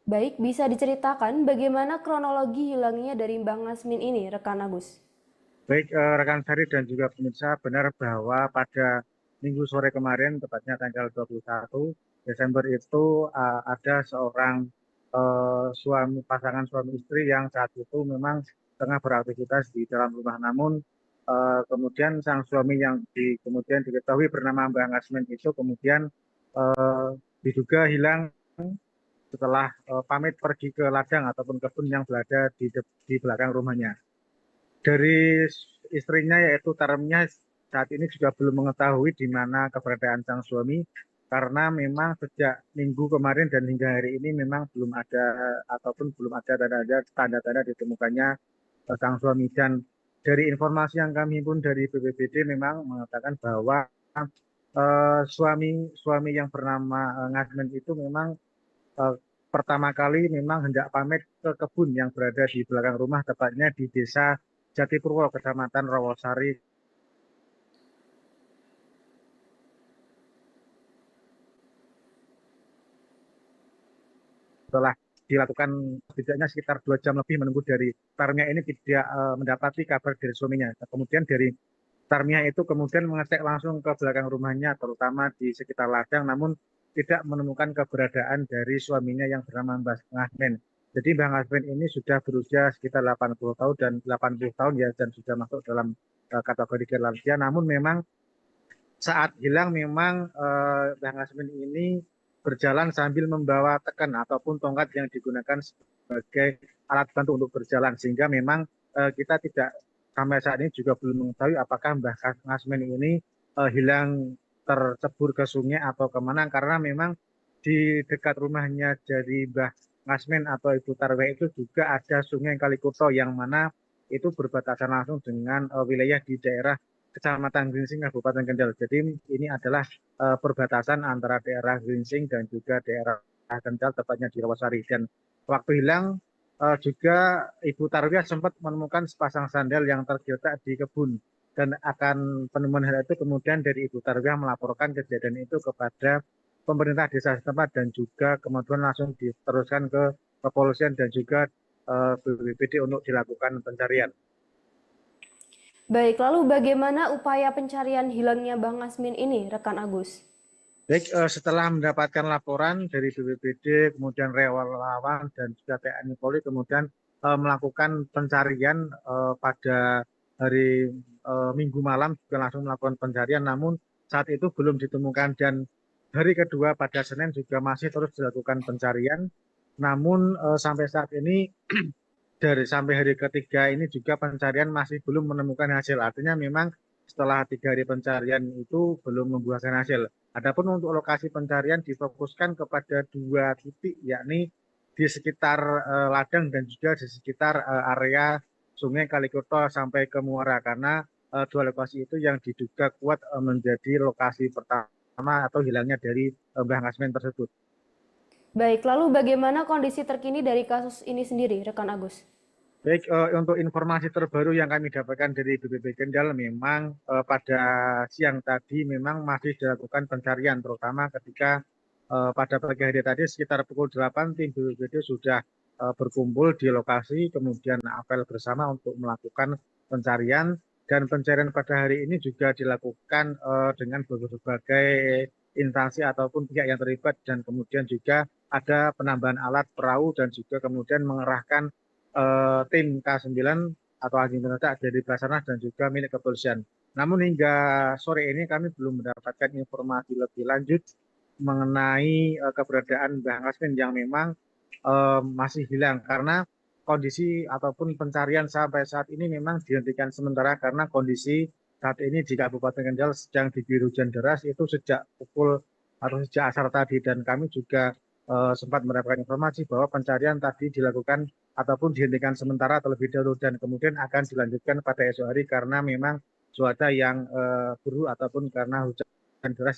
Baik, bisa diceritakan bagaimana kronologi hilangnya dari Mbah Ngasmin ini, rekan Agus? Baik, rekan Sari dan juga pemirsa, benar bahwa pada Minggu sore kemarin, tepatnya tanggal 21 Desember itu ada seorang pasangan suami istri yang saat itu memang tengah beraktivitas di dalam rumah. Namun kemudian sang suami yang kemudian diketahui bernama Mbak Ngasmin itu kemudian eh, diduga hilang setelah pamit pergi ke ladang ataupun kebun yang berada di belakang rumahnya. Dari istrinya yaitu Taremnya saat ini juga belum mengetahui di mana keberadaan sang suami karena memang sejak minggu kemarin dan hingga hari ini memang belum ada ataupun belum ada tanda-tanda ditemukannya sang suami. Dan dari informasi yang kami himpun dari BPBD memang mengatakan bahwa suami suami yang bernama Ngasmen itu memang eh, pertama kali memang hendak pamit ke kebun yang berada di belakang rumah, tepatnya di desa Jatipurwo, Kecamatan Rawasari. Setelah dilakukan setidaknya sekitar 2 jam lebih menunggu dari Tarmia ini tidak mendapati kabar dari suaminya. Kemudian dari Tarmia itu kemudian mengecek langsung ke belakang rumahnya, terutama di sekitar ladang, namun tidak menemukan keberadaan dari suaminya yang bernama Mbah Ngahmen. Jadi Mbah Ngahmen ini sudah berusia sekitar 80 tahun dan 80 tahun ya, dan sudah masuk dalam kategori lansia. Namun memang saat hilang memang Mbah Ngasmin ini berjalan sambil membawa tekan ataupun tongkat yang digunakan sebagai alat bantu untuk berjalan, sehingga memang kita tidak sampai saat ini juga belum mengetahui apakah Mbah Ngasmin ini hilang tercebur ke sungai atau kemana, karena memang di dekat rumahnya dari Mbah Ngasmin atau Ibu Tarwe itu juga ada sungai Kalikuto yang mana itu berbatasan langsung dengan wilayah di daerah Kecamatan Gringsing, Kabupaten Kendal. Jadi ini adalah perbatasan antara daerah Gringsing dan juga daerah Kendal, tepatnya di Rawasari. Dan waktu hilang juga Ibu Tarwiyah sempat menemukan sepasang sandal yang tergeletak di kebun. Dan akan penemuan hal itu kemudian dari Ibu Tarwiyah melaporkan kejadian itu kepada pemerintah desa setempat dan juga kemudian langsung diteruskan ke kepolisian dan juga BPBD untuk dilakukan pencarian. Baik, lalu bagaimana upaya pencarian hilangnya Mbah Ngasmin ini, rekan Agus? Baik, setelah mendapatkan laporan dari BPBD, kemudian relawan dan juga TNI Polri, kemudian melakukan pencarian pada hari Minggu malam juga langsung melakukan pencarian, namun saat itu belum ditemukan. Dan hari kedua pada Senin juga masih terus dilakukan pencarian, namun sampai saat ini dari sampai hari ketiga ini juga pencarian masih belum menemukan hasil. Artinya memang setelah 3 hari pencarian itu belum membuahkan hasil. Adapun untuk lokasi pencarian difokuskan kepada 2 titik, yakni di sekitar ladang dan juga di sekitar area Sungai Kalikuto sampai ke Muara, karena dua lokasi itu yang diduga kuat menjadi lokasi pertama atau hilangnya dari Mbah Ngasmen tersebut. Baik, lalu bagaimana kondisi terkini dari kasus ini sendiri, rekan Agus? Baik, untuk informasi terbaru yang kami dapatkan dari BPB Kendal, memang pada siang tadi memang masih dilakukan pencarian, terutama ketika pada pagi hari tadi sekitar pukul 8 tim BPBD sudah berkumpul di lokasi, kemudian apel bersama untuk melakukan pencarian. Dan pencarian pada hari ini juga dilakukan dengan berbagai instansi ataupun pihak yang terlibat, dan kemudian juga ada penambahan alat perahu dan juga kemudian mengerahkan tim K9 atau anjing penetak dari Basarnas dan juga milik kepolisian. Namun hingga sore ini kami belum mendapatkan informasi lebih lanjut mengenai keberadaan Mbah Ngasmin yang memang masih hilang, karena kondisi ataupun pencarian sampai saat ini memang dihentikan sementara karena kondisi saat ini di Kabupaten Kendal sedang diguyur hujan deras itu sejak pukul atau sejak asar tadi. Dan kami juga sempat mendapatkan informasi bahwa pencarian tadi dilakukan ataupun dihentikan sementara terlebih dahulu dan kemudian akan dilanjutkan pada esok hari karena memang cuaca yang buruk ataupun karena hujan deras